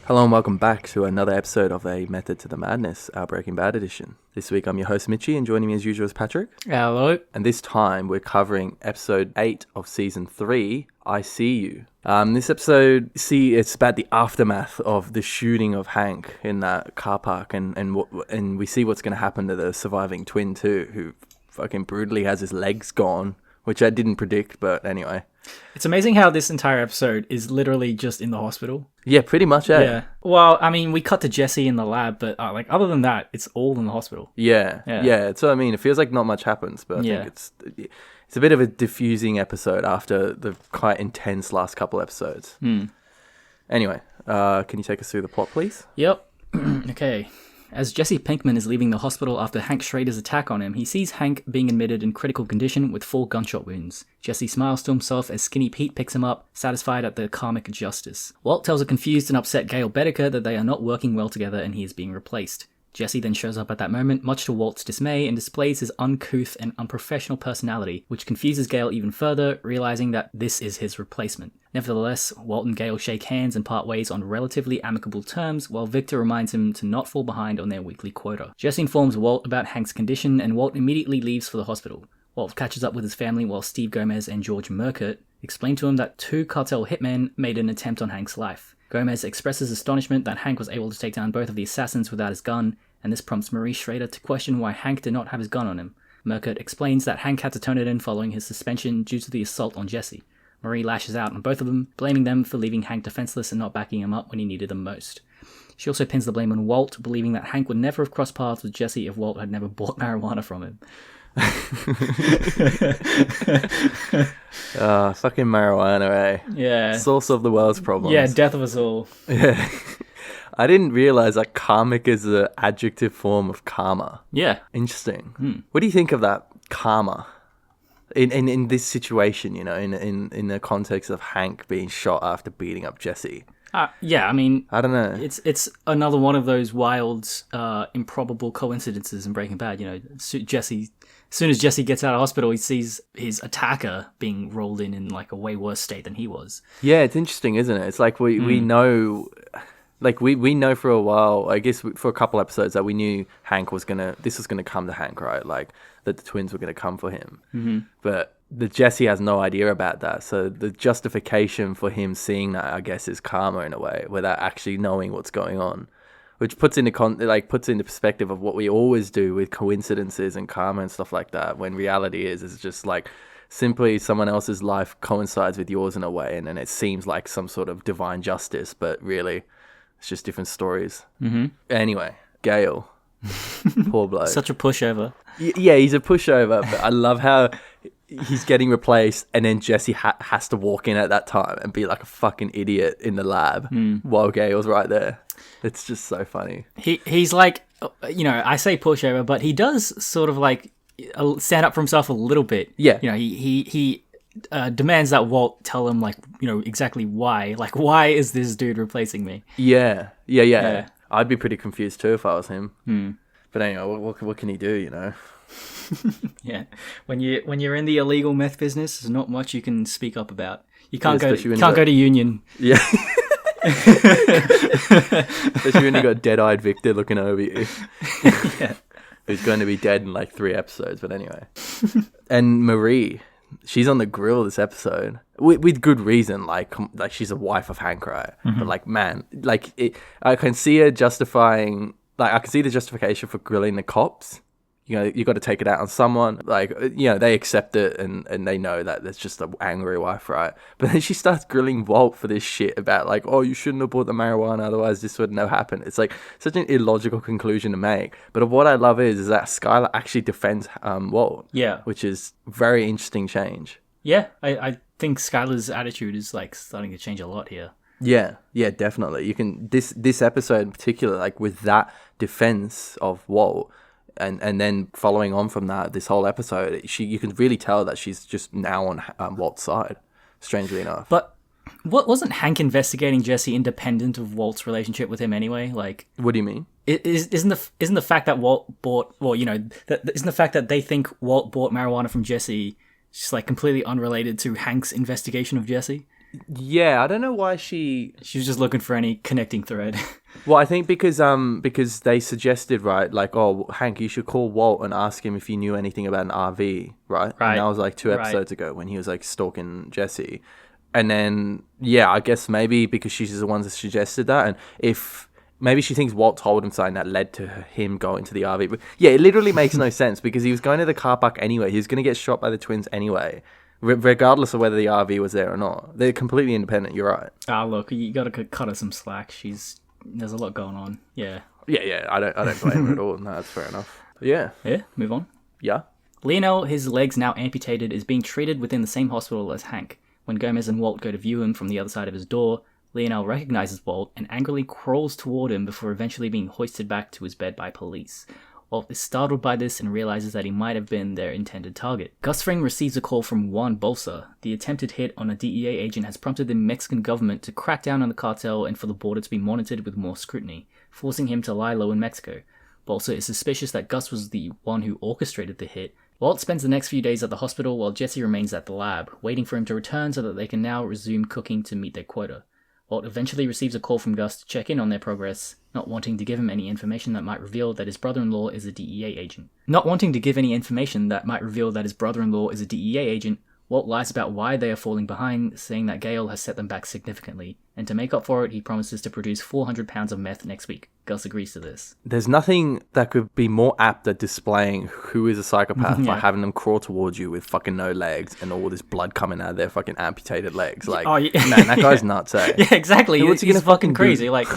Hello and welcome back to another episode of A Method to the Madness, our Breaking Bad edition. This week I'm your host Mitchie, and joining me as usual is Patrick. Hello. And this time we're covering episode 8 of season 3, I See You. This episode, it's about the aftermath of the shooting of Hank in that car park, and we see what's going to happen to the surviving twin too, who fucking brutally has his legs gone, which I didn't predict, but anyway. It's amazing how this entire episode is literally just in the hospital. Yeah, pretty much, eh? Yeah. Well, I mean, we cut to Jesse in the lab, but other than that, it's all in the hospital. Yeah. So I mean, it feels like not much happens, but I think it's a bit of a diffusing episode after the quite intense last couple episodes. Anyway, can you take us through the plot, please? Yep. Okay. As Jesse Pinkman is leaving the hospital after Hank Schrader's attack on him, he sees Hank being admitted in critical condition with 4 gunshot wounds. Jesse smiles to himself as Skinny Pete picks him up, satisfied at the karmic justice. Walt tells a confused and upset Gail Bedecker that they are not working well together and he is being replaced. Jesse then shows up at that moment, much to Walt's dismay, and displays his uncouth and unprofessional personality, which confuses Gail even further, realizing that this is his replacement. Nevertheless, Walt and Gail shake hands and part ways on relatively amicable terms, while Victor reminds him to not fall behind on their weekly quota. Jesse informs Walt about Hank's condition, and Walt immediately leaves for the hospital. Walt catches up with his family while Steve Gomez and George Murcutt explain to him that 2 cartel hitmen made an attempt on Hank's life. Gomez expresses astonishment that Hank was able to take down both of the assassins without his gun, and this prompts Marie Schrader to question why Hank did not have his gun on him. Murcutt explains that Hank had to turn it in following his suspension due to the assault on Jesse. Marie lashes out on both of them, blaming them for leaving Hank defenseless and not backing him up when he needed them most. She also pins the blame on Walt, believing that Hank would never have crossed paths with Jesse if Walt had never bought marijuana from him. Fucking marijuana, eh? Yeah. Source of the world's problems. Yeah, death of us all. Yeah. I didn't realize that karmic is an adjective form of karma. Yeah. Interesting. What do you think of that karma? In this situation, you know, in the context of Hank being shot after beating up Jesse. Yeah, I mean, I don't know. It's another one of those wild, improbable coincidences in Breaking Bad. You know, as soon as Jesse gets out of hospital, he sees his attacker being rolled in like a way worse state than he was. Yeah, it's interesting, isn't it? It's like we know. Like, we know for a while, I guess for a couple episodes, that we knew this was going to come to Hank, right? Like, that the twins were going to come for him. Mm-hmm. But Jesse has no idea about that. So the justification for him seeing that, I guess, is karma in a way, without actually knowing what's going on. Which puts into perspective of what we always do with coincidences and karma and stuff like that, when reality is just like, simply someone else's life coincides with yours in a way, and then it seems like some sort of divine justice, but really it's just different stories. Mm-hmm. Anyway, Gale. Poor bloke. Such a pushover. Yeah, he's a pushover, but I love how he's getting replaced, and then Jesse has to walk in at that time and be like a fucking idiot in the lab while Gale's right there. It's just so funny. He's like, you know, I say pushover, but he does sort of like stand up for himself a little bit. Yeah. You know, he demands that Walt tell him, like, you know, exactly why. Like, why is this dude replacing me? Yeah. I'd be pretty confused too if I was him. But anyway, what can he do, you know? Yeah. When you're in the illegal meth business, there's not much you can speak up about. You can't go to union. Yeah. Especially when you got dead-eyed Victor looking over you. Yeah. Who's going to be dead in like 3 episodes, but anyway. And Marie, she's on the grill this episode with good reason. Like she's a wife of Hank, right? Mm-hmm. But like, man, I can see her justifying. Like, I can see the justification for grilling the cops. You know, you got to take it out on someone. Like, you know, they accept it and they know that there's just an angry wife, right? But then she starts grilling Walt for this shit about like, oh, you shouldn't have bought the marijuana, otherwise this wouldn't have happened. It's like such an illogical conclusion to make. But what I love is that Skylar actually defends Walt. Yeah. Which is very interesting change. Yeah, I think Skylar's attitude is like starting to change a lot here. Yeah, definitely. You can this episode in particular, like with that defense of Walt, and then following on from that, this whole episode, you can really tell that she's just now on Walt's side. Strangely enough, but wasn't Hank investigating Jesse independent of Walt's relationship with him anyway? Like, what do you mean? Isn't the fact that Walt bought, well, you know, isn't the fact that they think Walt bought marijuana from Jesse just like completely unrelated to Hank's investigation of Jesse? Yeah, I don't know why she... She was just looking for any connecting thread. Well, I think because they suggested, right, like, oh, Hank, you should call Walt and ask him if he knew anything about an RV, right? Right. And that was like 2 episodes ago when he was like stalking Jesse. And then, yeah, I guess maybe because she's the one that suggested that, and if maybe she thinks Walt told him something that led to him going to the RV. But yeah, it literally makes no sense because he was going to the car park anyway. He was going to get shot by the twins anyway, regardless of whether the RV was there or not. They're completely independent. You're right. Look, you got to cut her some slack. There's a lot going on. Yeah. Yeah. I don't blame her at all. No, that's fair enough. Yeah. Yeah. Move on. Yeah. Lionel, his legs now amputated, is being treated within the same hospital as Hank. When Gomez and Walt go to view him from the other side of his door, Lionel recognizes Walt and angrily crawls toward him before eventually being hoisted back to his bed by police. Walt is startled by this and realizes that he might have been their intended target. Gus Fring receives a call from Juan Bolsa. The attempted hit on a DEA agent has prompted the Mexican government to crack down on the cartel and for the border to be monitored with more scrutiny, forcing him to lie low in Mexico. Bolsa is suspicious that Gus was the one who orchestrated the hit. Walt spends the next few days at the hospital while Jesse remains at the lab, waiting for him to return so that they can now resume cooking to meet their quota. Walt eventually receives a call from Gus to check in on their progress, not wanting to give him any information that might reveal that his brother-in-law is a DEA agent. Walt lies about why they are falling behind, saying that Gale has set them back significantly, and to make up for it, he promises to produce 400 pounds of meth next week. Gus agrees to this. There's nothing that could be more apt at displaying who is a psychopath by having them crawl towards you with fucking no legs and all this blood coming out of their fucking amputated legs. Like, man, that guy's nuts, eh? Yeah, exactly. What's he gonna fucking crazy? do? Like,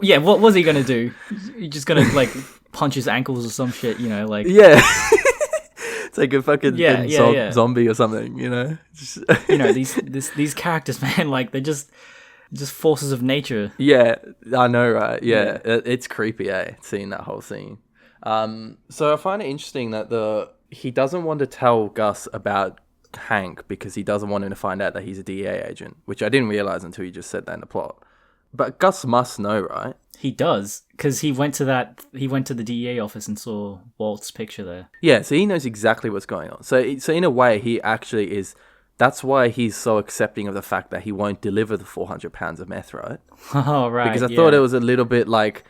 yeah, what was he gonna do? He's just gonna, like, punch his ankles or some shit, you know, like... Yeah. It's like a fucking zombie or something, you know? You know, these characters, man, like, they're just forces of nature. Yeah, I know, right? Yeah. It's creepy, eh? Seeing that whole scene. So I find it interesting that he doesn't want to tell Gus about Hank because he doesn't want him to find out that he's a DEA agent, which I didn't realize until you just said that in the plot. But Gus must know, right? He does, because he went to the DEA office and saw Walt's picture there. Yeah, so he knows exactly what's going on. So in a way, he actually is... That's why he's so accepting of the fact that he won't deliver the 400 pounds of meth, right? Oh, right. Because I thought it was a little bit like...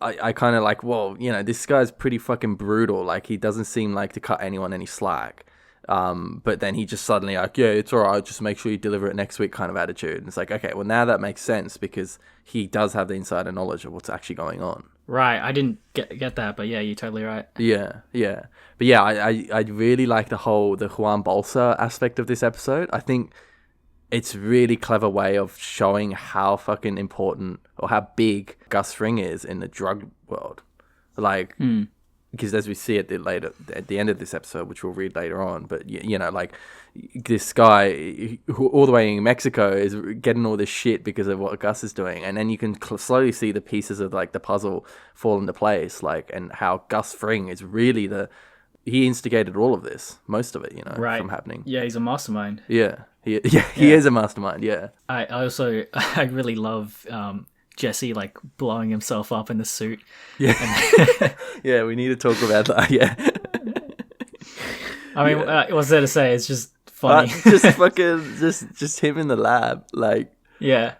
I kind of like, well, you know, this guy's pretty fucking brutal. Like, he doesn't seem like to cut anyone any slack. But then he just suddenly like, yeah, it's all right, just make sure you deliver it next week kind of attitude. And it's like, okay, well, now that makes sense because he does have the insider knowledge of what's actually going on. Right, I didn't get that, but yeah, you're totally right. Yeah. But yeah, I really like the Juan Bolsa aspect of this episode. I think it's a really clever way of showing how fucking important or how big Gus Fring is in the drug world. Like... Because as we see at the end of this episode, which we'll read later on, but you know, like this guy who all the way in Mexico is getting all this shit because of what Gus is doing, and then you can slowly see the pieces of like the puzzle fall into place, like and how Gus Fring is really he instigated all of this, most of it, you know, from happening. Yeah, he's a mastermind. Yeah, he is a mastermind. Yeah, I really love. Jesse like blowing himself up in the suit. Yeah, yeah. We need to talk about that. Yeah. I mean, what's there to say? It's just funny. Just fucking, just him in the lab, like. Yeah.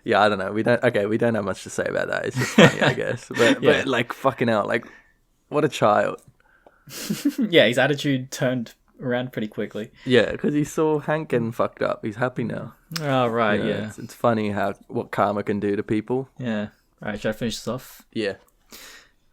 Yeah, I don't know. We don't have much to say about that. It's just funny, I guess. But like fucking hell, like what a child. Yeah, his attitude turned around pretty quickly. Yeah, because he saw Hank getting fucked up. He's happy now. Oh, right, you know, yeah. It's funny what karma can do to people. Yeah. All right, should I finish this off? Yeah.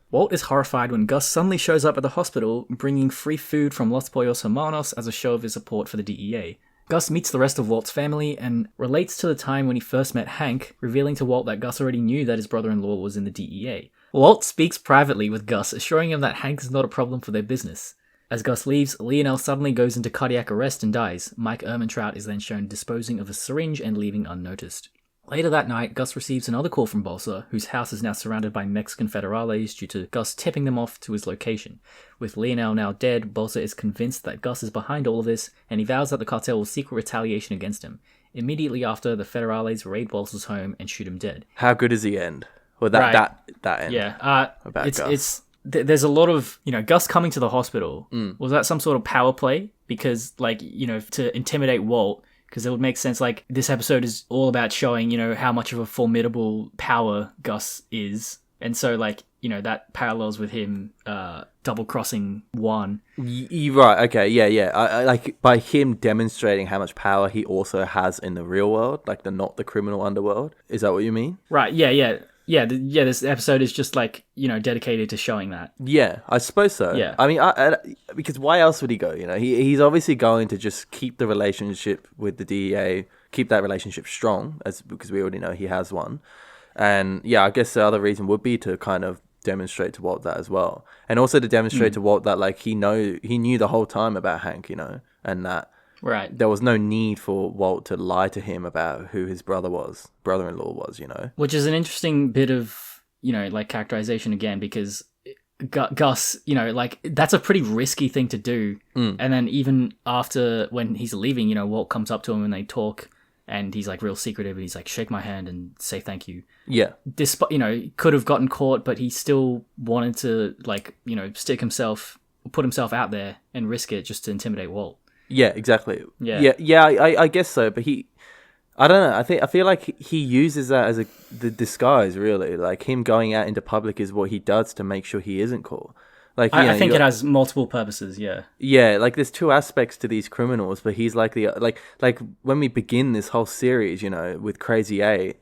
Walt is horrified when Gus suddenly shows up at the hospital, bringing free food from Los Pollos Hermanos as a show of his support for the DEA. Gus meets the rest of Walt's family and relates to the time when he first met Hank, revealing to Walt that Gus already knew that his brother-in-law was in the DEA. Walt speaks privately with Gus, assuring him that Hank is not a problem for their business. As Gus leaves, Lionel suddenly goes into cardiac arrest and dies. Mike Ehrmantraut is then shown disposing of a syringe and leaving unnoticed. Later that night, Gus receives another call from Bolsa, whose house is now surrounded by Mexican federales due to Gus tipping them off to his location. With Lionel now dead, Bolsa is convinced that Gus is behind all of this, and he vows that the cartel will seek retaliation against him. Immediately after, the federales raid Bolsa's home and shoot him dead. How good is the end? Well, that end. Yeah, About Gus. there's a lot of, Gus coming to the hospital. Was that some sort of power play? Because, like, to intimidate Walt, because it would make sense, like, this episode is all about showing, how much of a formidable power Gus is. And so, like, that parallels with him double-crossing one. You're right, okay, yeah. I like, by him demonstrating how much power he also has in the real world, like, not the criminal underworld. Is that what you mean? Right, yeah. This episode is just, like, dedicated to showing that. Yeah, I suppose so. Yeah. I mean, because why else would he go, He's obviously going to just keep the relationship with the DEA, keep that relationship strong, because we already know he has one. And, yeah, I guess the other reason would be to kind of demonstrate to Walt that as well. And also to demonstrate to Walt that, like, he knew the whole time about Hank, and that right. there was no need for Walt to lie to him about who his brother-in-law was, Which is an interesting bit of, like, characterization again, because Gus, like, that's a pretty risky thing to do. And then even after, when he's leaving, Walt comes up to him and they talk, and he's, like, real secretive, and he's like, shake my hand and say thank you. Yeah. Despite, could have gotten caught, but he still wanted to, like, put himself out there and risk it just to intimidate Walt. Yeah, exactly. Yeah. I guess so, but I don't know. I feel like he uses that as the disguise, really. Like, him going out into public is what he does to make sure he isn't caught. Like, I think it has multiple purposes. Yeah. Yeah, like, there's two aspects to these criminals, but he's like like when we begin this whole series, with Crazy 8.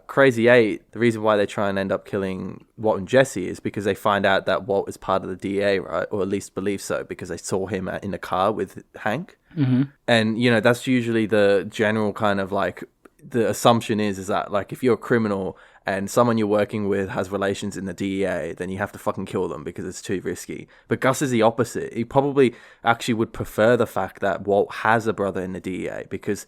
Crazy 8, the reason why they try and end up killing Walt and Jesse is because they find out that Walt is part of the DA, right? Or at least believe so, because they saw him in the car with Hank. Mm-hmm. And, that's usually the general kind of, like, the assumption is that, like, if you're a criminal and someone you're working with has relations in the DEA, then you have to fucking kill them because it's too risky. But Gus is the opposite. He probably actually would prefer the fact that Walt has a brother in the DEA, because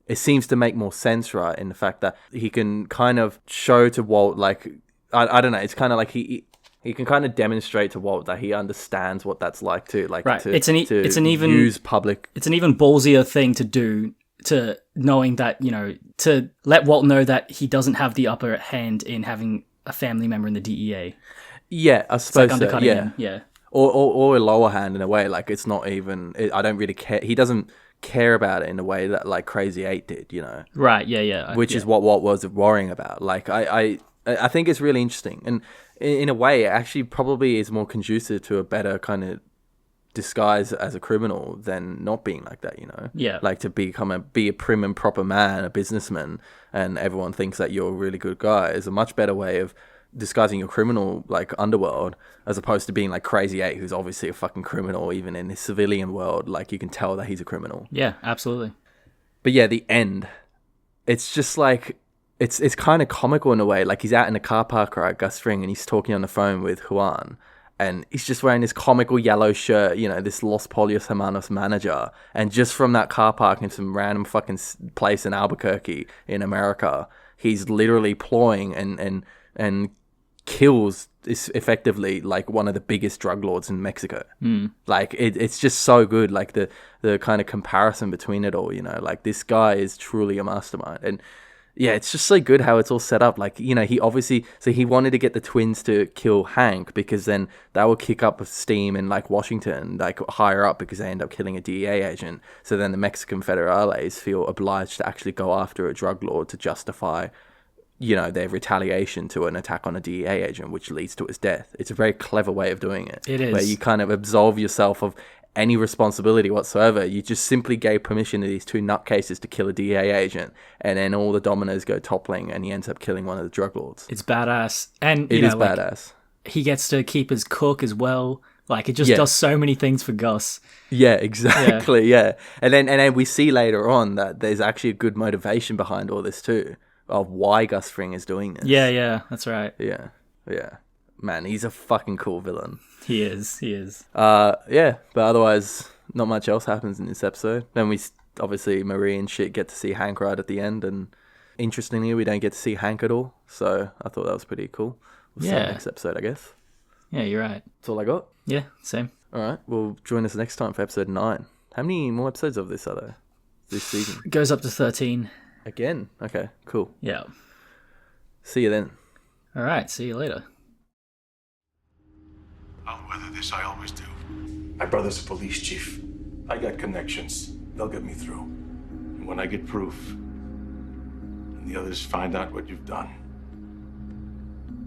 it seems to make more sense, right, in the fact that he can kind of show to Walt, like, I don't know, it's kind of like he can kind of demonstrate to Walt that he understands what that's like too, like, right. to It's an even use public. It's an even ballsier thing to do, to knowing that, to let Walt know that he doesn't have the upper hand in having a family member in the DEA. Yeah, I suppose, it's like undercutting him. Yeah. Or a lower hand in a way, like, it's not even. I don't really care. He doesn't care about it in a way that, like, Crazy 8 did, Right. Yeah. Which is what Walt was worrying about. Like, I think it's really interesting, and in a way, it actually probably is more conducive to a better kind of disguise as a criminal than not being like that, Yeah. Like, to be a prim and proper man, a businessman, and everyone thinks that you're a really good guy is a much better way of disguising your criminal, like, underworld, as opposed to being like Crazy 8, who's obviously a fucking criminal even in his civilian world. Like, you can tell that he's a criminal. Yeah, absolutely. But yeah, the end, it's just like, it's kind of comical in a way. Like, he's out in a car park, right, Gus Fring, and he's talking on the phone with Juan, and he's just wearing this comical yellow shirt, this Los Polios Hermanos manager, and just from that car park in some random fucking place in Albuquerque in America, he's literally ploying and kills is effectively, like, one of the biggest drug lords in Mexico. Like, it's just so good, like, the kind of comparison between it all, like, this guy is truly a mastermind. And yeah, it's just so good how it's all set up. Like, he obviously, so he wanted to get the twins to kill Hank, because then that would kick up steam in, like, Washington, like, higher up, because they end up killing a DEA agent. So then the Mexican federales feel obliged to actually go after a drug lord to justify, their retaliation to an attack on a DEA agent, which leads to his death. It's a very clever way of doing it. It is. Where you kind of absolve yourself of any responsibility whatsoever. You just simply gave permission to these two nutcases to kill a DEA agent, and then all the dominoes go toppling, and he ends up killing one of the drug lords. It's badass. And it is badass. He gets to keep his cook as well. Like, it just does so many things for Gus. Yeah, exactly, yeah. And then we see later on that there's actually a good motivation behind all this too, of why Gus Fring is doing this. Yeah, that's right. Yeah. Man, he's a fucking cool villain. He is. Yeah, but otherwise, not much else happens in this episode. Then we, obviously, Marie and shit get to see Hank right at the end, and interestingly, we don't get to see Hank at all, so I thought that was pretty cool. We'll see next episode, I guess. Yeah, you're right. That's all I got. Yeah, same. Alright, well, join us next time for episode 9. How many more episodes of this are there this season? It goes up to 13. Again? Okay, cool. Yeah. See you then. Alright, see you later. I'll weather this, I always do. My brother's a police chief. I got connections. They'll get me through. And when I get proof, and the others find out what you've done,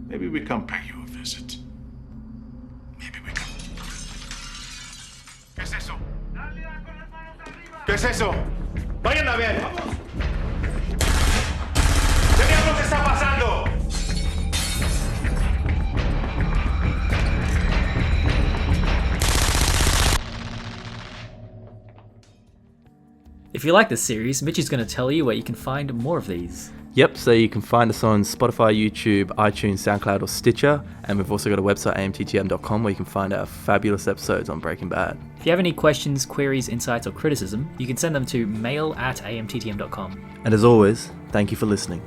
maybe we come pay you a visit. Maybe we come. ¿Qué es eso? ¿Qué es eso? Vayan a ver. ¿Qué diablos está pasando? If you like this series, Mitch is going to tell you where you can find more of these. Yep, so you can find us on Spotify, YouTube, iTunes, SoundCloud, or Stitcher. And we've also got a website, amttm.com, where you can find our fabulous episodes on Breaking Bad. If you have any questions, queries, insights, or criticism, you can send them to mail@amttm.com. And as always, thank you for listening.